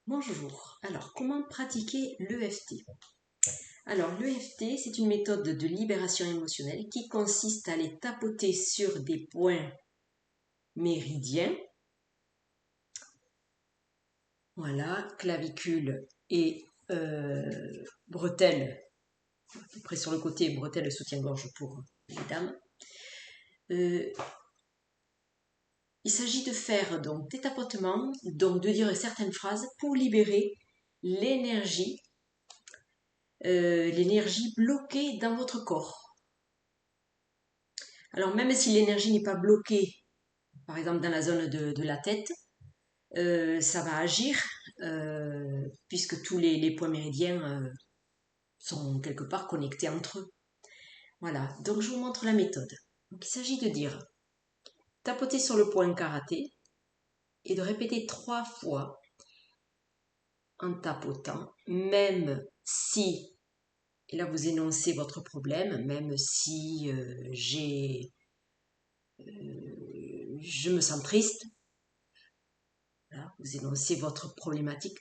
Bonjour, alors comment pratiquer l'EFT? Alors l'EFT c'est une méthode de libération émotionnelle qui consiste à aller tapoter sur des points méridiens, voilà, clavicule et bretelles, à peu près sur le côté, bretelles soutien-gorge pour les dames. Il s'agit de faire donc des tapotements, donc de dire certaines phrases pour libérer l'énergie bloquée dans votre corps. Alors même si l'énergie n'est pas bloquée, par exemple dans la zone de la tête, ça va agir puisque tous les points méridiens sont quelque part connectés entre eux. Voilà, donc je vous montre la méthode. Donc, il s'agit de dire tapoter sur le point karaté et de répéter 3 fois en tapotant, même si, et là vous énoncez votre problème, même si je me sens triste, là, vous énoncez votre problématique,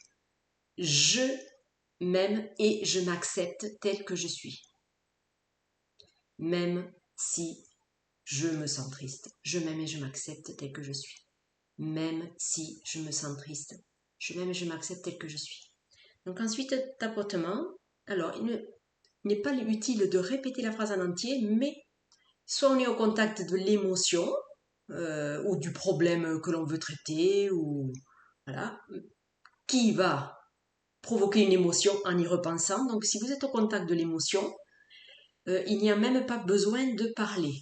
je m'aime et je m'accepte tel que je suis. Même si je me sens triste, je m'aime et je m'accepte tel que je suis. Même si je me sens triste, je m'aime et je m'accepte tel que je suis. Donc ensuite, tapotement. Alors, il n'est pas utile de répéter la phrase en entier, mais soit on est au contact de l'émotion ou du problème que l'on veut traiter, ou voilà, qui va provoquer une émotion en y repensant. Donc si vous êtes au contact de l'émotion, il n'y a même pas besoin de parler.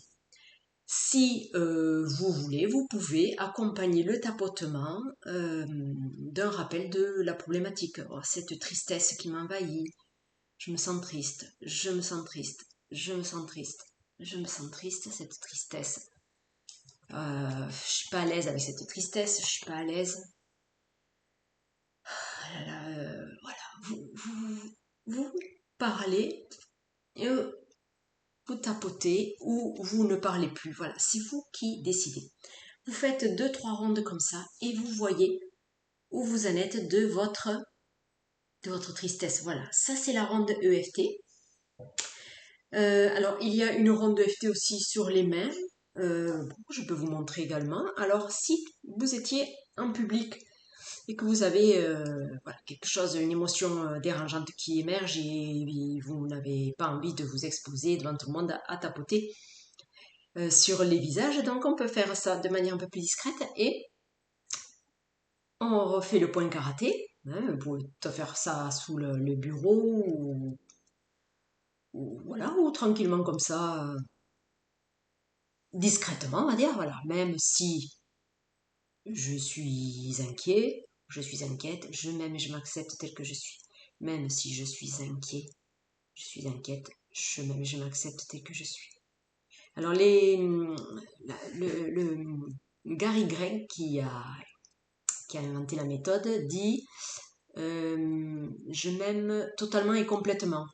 Si vous voulez, vous pouvez accompagner le tapotement d'un rappel de la problématique. Oh, cette tristesse qui m'envahit, je me sens triste, je me sens triste, je me sens triste, je me sens triste, cette tristesse. Je suis pas à l'aise avec cette tristesse, je suis pas à l'aise. Ah là là, voilà, vous parlez, vous tapotez ou vous ne parlez plus. Voilà, c'est vous qui décidez. Vous faites 2-3 rondes comme ça et vous voyez où vous en êtes de votre tristesse. Voilà, ça c'est la ronde EFT. Alors, il y a une ronde EFT aussi sur les mains. Je peux vous montrer également. Alors, si vous étiez en public et que vous avez voilà, quelque chose, une émotion dérangeante qui émerge et vous n'avez pas envie de vous exposer devant tout le monde à tapoter sur les visages, donc on peut faire ça de manière un peu plus discrète et on refait le point karaté. Vous pouvez faire ça sous le bureau ou voilà, ou tranquillement comme ça, discrètement, on va dire, voilà. Même si je suis inquiet, je suis inquiète, je m'aime et je m'accepte tel que je suis. Même si je suis inquiet, je suis inquiète, je m'aime et je m'accepte tel que je suis. Alors le Gary Gregg qui a inventé la méthode dit je m'aime totalement et complètement.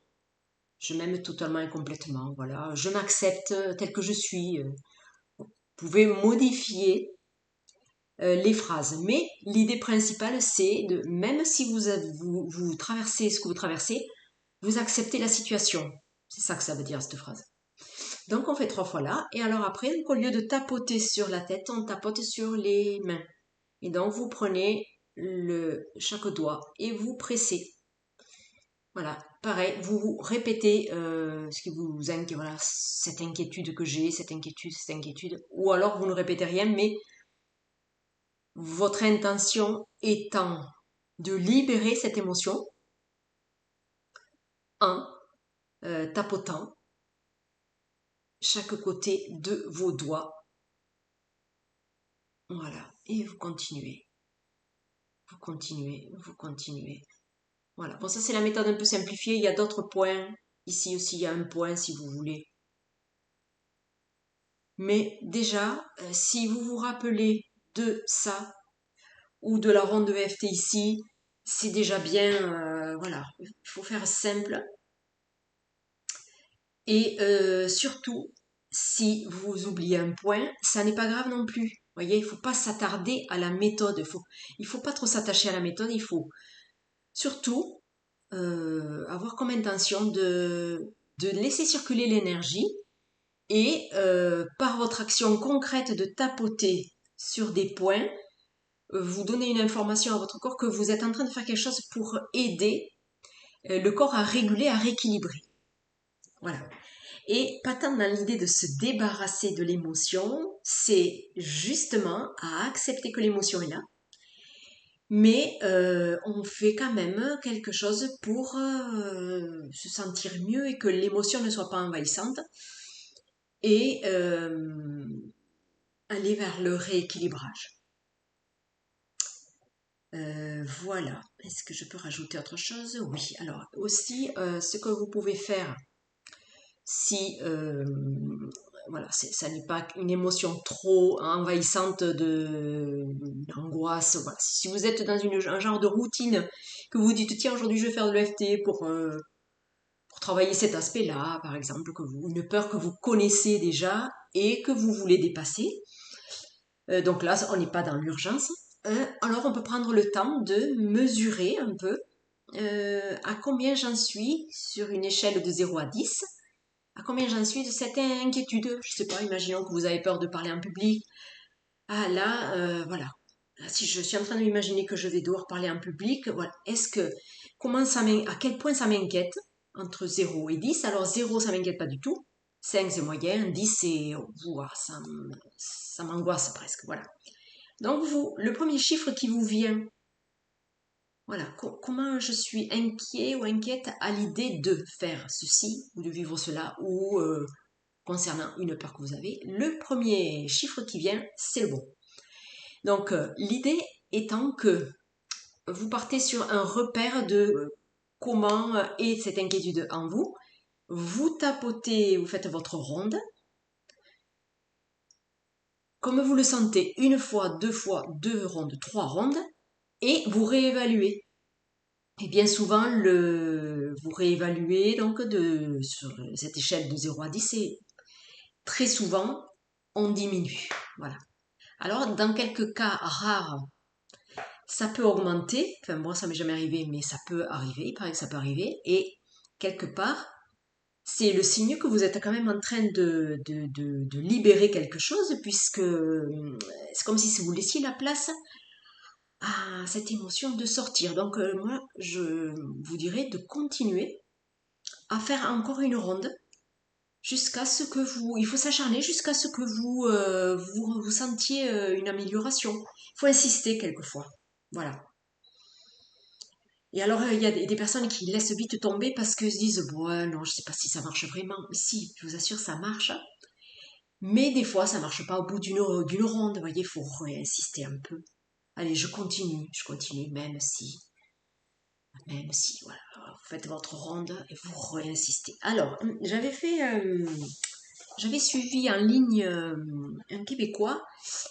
Je m'aime totalement et complètement. Voilà, je m'accepte tel que je suis. Vous pouvez modifier les phrases, mais l'idée principale, c'est de même si vous traversez ce que vous traversez, vous acceptez la situation. C'est ça que ça veut dire cette phrase. Donc on fait 3 fois là, et alors après, au lieu de tapoter sur la tête, on tapote sur les mains. Et donc vous prenez chaque doigt et vous pressez. Voilà, pareil, vous répétez ce qui vous inquiète, voilà, cette inquiétude que j'ai, cette inquiétude, ou alors vous ne répétez rien, mais votre intention étant de libérer cette émotion en tapotant chaque côté de vos doigts. Voilà, et vous continuez, vous continuez, vous continuez. Voilà, bon ça c'est la méthode un peu simplifiée, il y a d'autres points, ici aussi il y a un point si vous voulez. Mais déjà, si vous vous rappelez de ça, ou de la ronde EFT ici, c'est déjà bien, voilà, il faut faire simple. Et surtout, si vous oubliez un point, ça n'est pas grave non plus. Vous voyez, il ne faut pas s'attarder à la méthode, il faut pas trop s'attacher à la méthode, il faut surtout avoir comme intention de laisser circuler l'énergie et par votre action concrète de tapoter sur des points, vous donnez une information à votre corps que vous êtes en train de faire quelque chose pour aider le corps à réguler, à rééquilibrer. Voilà. Et pas tant dans l'idée de se débarrasser de l'émotion, c'est justement à accepter que l'émotion est là, mais on fait quand même quelque chose pour se sentir mieux et que l'émotion ne soit pas envahissante et aller vers le rééquilibrage. Voilà. Est-ce que je peux rajouter autre chose? Oui. Alors aussi, ce que vous pouvez faire si voilà, ça n'est pas une émotion trop envahissante d'angoisse. Voilà. Si vous êtes dans un genre de routine, que vous dites tiens aujourd'hui je vais faire de l'EFT pour travailler cet aspect-là, par exemple, une peur que vous connaissez déjà et que vous voulez dépasser. Donc là, on n'est pas dans l'urgence. Alors on peut prendre le temps de mesurer un peu à combien j'en suis sur une échelle de 0 à 10. À combien j'en suis de cette inquiétude. Je ne sais pas, imaginons que vous avez peur de parler en public. Ah là, voilà. Là, si je suis en train de m'imaginer que je vais devoir parler en public, voilà. À quel point ça m'inquiète entre 0 et 10. Alors 0, ça m'inquiète pas du tout. 5, c'est moyen. 10, c'est... Ouah, ça m'angoisse presque, voilà. Donc le premier chiffre qui vous vient, voilà, comment je suis inquiet ou inquiète à l'idée de faire ceci ou de vivre cela ou concernant une peur que vous avez, le premier chiffre qui vient, c'est le bon. Donc l'idée étant que vous partez sur un repère de comment est cette inquiétude en vous, vous tapotez, vous faites votre ronde, comme vous le sentez, une fois, deux rondes, trois rondes, et vous réévaluez. Et bien souvent, vous réévaluez donc sur cette échelle de 0 à 10 et très souvent, on diminue. Voilà. Alors, dans quelques cas rares, ça peut augmenter. Enfin, moi, ça m'est jamais arrivé, mais ça peut arriver. Il paraît que ça peut arriver. Et quelque part, c'est le signe que vous êtes quand même en train de libérer quelque chose, puisque c'est comme si vous laissiez la place à cette émotion de sortir. Donc, moi, je vous dirais de continuer à faire encore une ronde jusqu'à ce que il faut s'acharner jusqu'à ce que vous sentiez une amélioration. Il faut insister quelquefois. Voilà. Et alors, il y a des personnes qui laissent vite tomber parce qu'elles se disent, bon, non, je sais pas si ça marche vraiment. Mais si, je vous assure, ça marche. Mais des fois, ça marche pas au bout d'une ronde. Vous voyez, il faut réinsister un peu. Allez, je continue, même si, voilà, vous faites votre ronde et vous réinsistez. Alors, j'avais suivi en ligne un Québécois.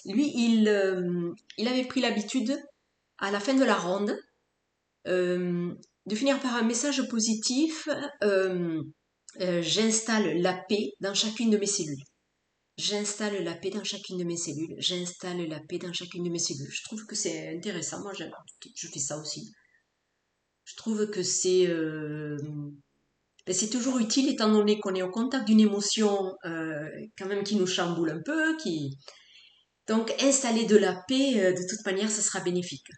Lui, il avait pris l'habitude, à la fin de la ronde, de finir par un message positif. J'installe la paix dans chacune de mes cellules. J'installe la paix dans chacune de mes cellules. J'installe la paix dans chacune de mes cellules. Je trouve que c'est intéressant. Moi, je fais ça aussi. Je trouve que c'est toujours utile étant donné qu'on est au contact d'une émotion quand même qui nous chamboule un peu. Donc, installer de la paix, de toute manière, ça sera bénéfique.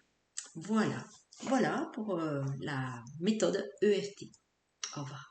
Voilà. Voilà pour la méthode EFT. Au revoir.